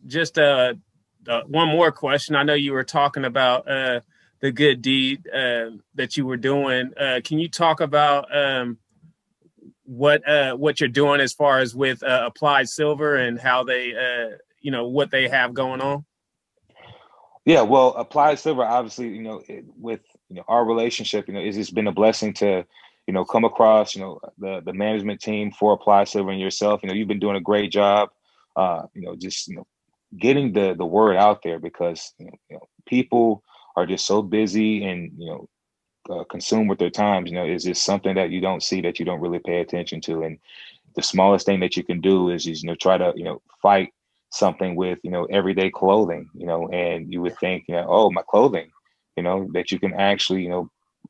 Just one more question. I know you were talking about the good deed that you were doing. Can you talk about what you're doing as far as with Applied Silver and how they what they have going on? Yeah, well, Applied Silver, obviously, with our relationship, it's just been a blessing to, come across, the management team for Applied Silver and yourself. You've been doing a great job, just getting the word out there because people are just so busy and consumed with their times. It's just something that you don't see, that you don't really pay attention to, and the smallest thing that you can do is just, try to, fight something with, everyday clothing, and you would think, oh, my clothing, that you can actually,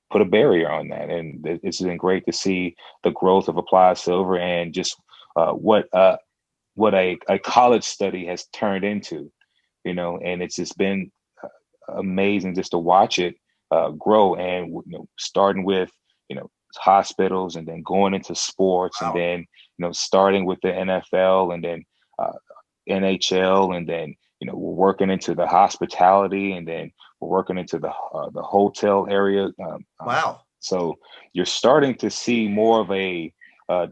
put a barrier on that. And it's been great to see the growth of Applied Silver and just what a college study has turned into, and it's just been amazing just to watch it grow. And starting with hospitals, and then going into sports, Wow. and then starting with the NFL, and then uh, NHL, and then we're working into the hospitality, and then we're working into the hotel area. Wow. So you're starting to see more of a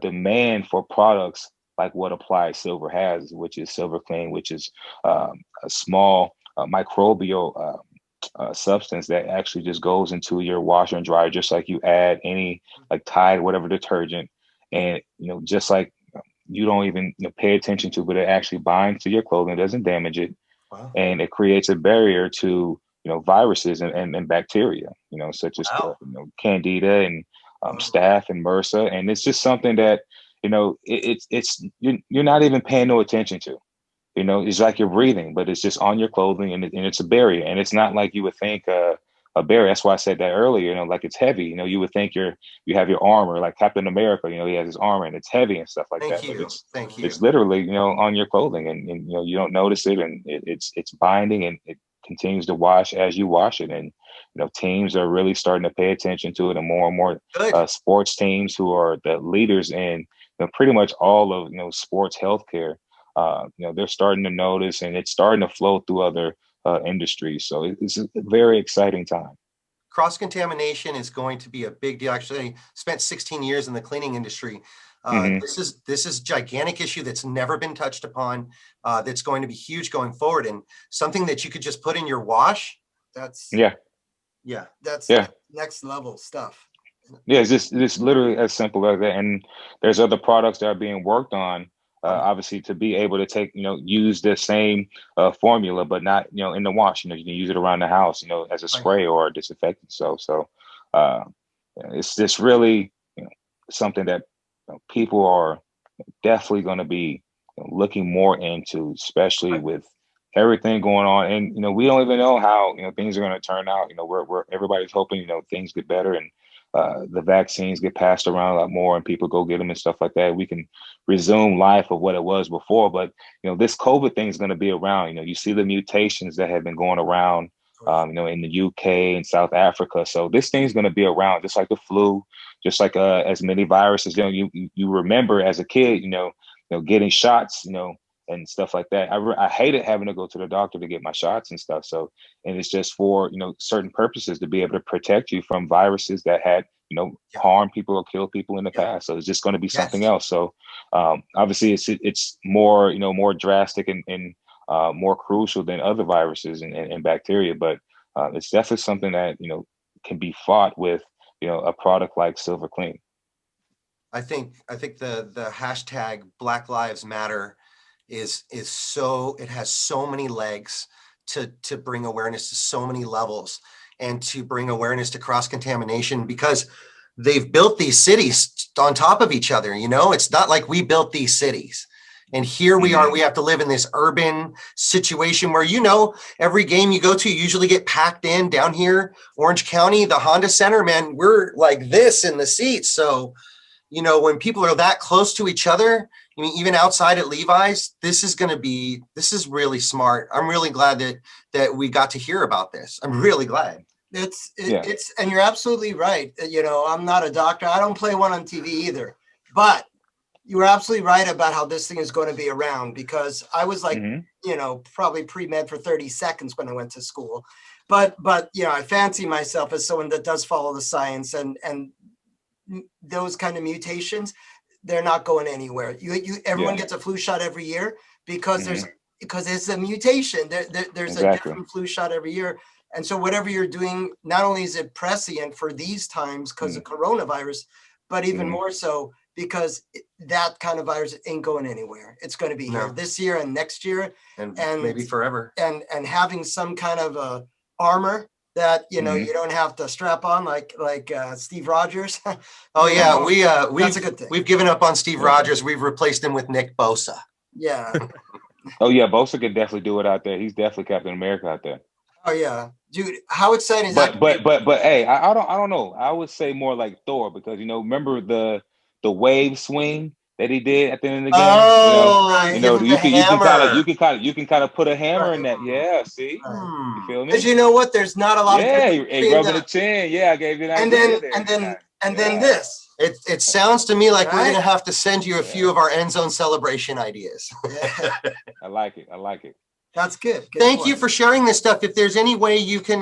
demand for products like what Applied Silver has, which is Silvaclean, which is a small microbial substance that actually just goes into your washer and dryer, just like you add any like Tide, whatever detergent, and just like you don't even pay attention to, but it actually binds to your clothing, it doesn't damage it, Wow. and it creates a barrier to viruses and bacteria, such as Wow. Candida and Wow. Staph and MRSA, and it's just something that it's you're not even paying no attention to. It's like you're breathing, but it's just on your clothing, and it's a barrier. And it's not like you would think a barrier. That's why I said that earlier, like it's heavy. You would think you have your armor, like Captain America, he has his armor and it's heavy and stuff like Thank that. But you. Thank it's you. literally, on your clothing, and you don't notice it, and it's binding, and it continues to wash as you wash it. And teams are really starting to pay attention to it, and more Good. sports teams who are the leaders in pretty much all of sports healthcare, they're starting to notice, and it's starting to flow through other industries. So it's a very exciting time. Cross contamination is going to be a big deal. Actually, I spent 16 years in the cleaning industry. Hmm. This is gigantic issue that's never been touched upon. That's going to be huge going forward, and something that you could just put in your wash. That's Yeah, Yeah, that's yeah, next level stuff. yeah. It's just literally as simple as that. And there's other products that are being worked on. Obviously, to be able to take, use the same formula, but not, in the wash. You can use it around the house, as a right. spray or a disinfectant. So, uh, it's just really, something that people are definitely going to be looking more into, especially with everything going on. And we don't even know how things are going to turn out. We're everybody's hoping things get better, and the vaccines get passed around a lot more, and people go get them and stuff like that. We can resume life of what it was before. But this COVID thing is going to be around. You see the mutations that have been going around. In the UK and South Africa. So this thing's going to be around, just like the flu, just like as many viruses. You remember as a kid, getting shots, and stuff like that. I hated having to go to the doctor to get my shots and stuff. So, and it's just for, certain purposes, to be able to protect you from viruses that had, Yeah. harmed people or killed people in the Yeah. past. So it's just going to be something Yes. else. So, obviously it's more, more drastic and more crucial than other viruses and bacteria, but it's definitely something that, can be fought with, a product like Silver Clean. I think the hashtag Black Lives Matter is so, it has so many legs to bring awareness to so many levels, and to bring awareness to cross contamination, because they've built these cities on top of each other. It's not like we built these cities. And here we Hmm. are, we have to live in this urban situation where, every game you go to, you usually get packed in. Down here, Orange County, the Honda Center, man, we're like this in the seats. So, when people are that close to each other, I mean, even outside at Levi's, this is really smart. I'm really glad that we got to hear about this. I'm really glad. Yeah. It's and you're absolutely right. I'm not a doctor. I don't play one on TV either. But You were absolutely right about how this thing is going to be around, because I was like, you know, probably pre-med for 30 seconds when I went to school. But you know, I fancy myself as someone that does follow the science, and those kind of mutations, they're not going anywhere. Everyone gets a flu shot every year because it's a mutation. There's a different flu shot every year. And so whatever you're doing, not only is it prescient for these times because of coronavirus, but even more so because that kind of virus ain't going anywhere. It's going to be here this year and next year, and maybe forever. And having some kind of a armor that, you know, you don't have to strap on like Steve Rogers. Oh yeah, that's a good thing. We've given up on Steve Rogers. We've replaced him with Nick Bosa. Yeah. Oh yeah, Bosa could definitely do it out there. He's definitely Captain America out there. Oh yeah, dude, how exciting is that? But hey, I don't know. I would say more like Thor, because you know, remember the wave swing that he did at the end of the game? Oh, you know, you can kind of put a hammer in that. Yeah, see, you feel me? Because you know what? There's not a lot of rubbing the chin. Yeah, I gave you that. And then this. It sounds to me like we're gonna have to send you a few of our end zone celebration ideas. I like it. That's good. Thank you for sharing this stuff. If there's any way you can,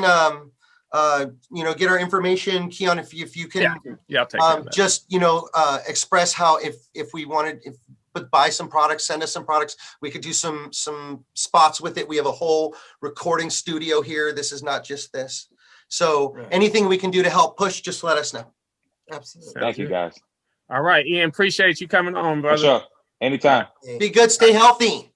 you know, get our information, Keyon, if you can, I'll take care of that. Just, you know, express how if we wanted, but buy some products, send us some products. We could do some spots with it. We have a whole recording studio here. This is not just this. So anything we can do to help push, just let us know. Absolutely. Thank you, guys. All right, Ian, appreciate you coming on, brother. For sure. Anytime. Be good. Stay healthy.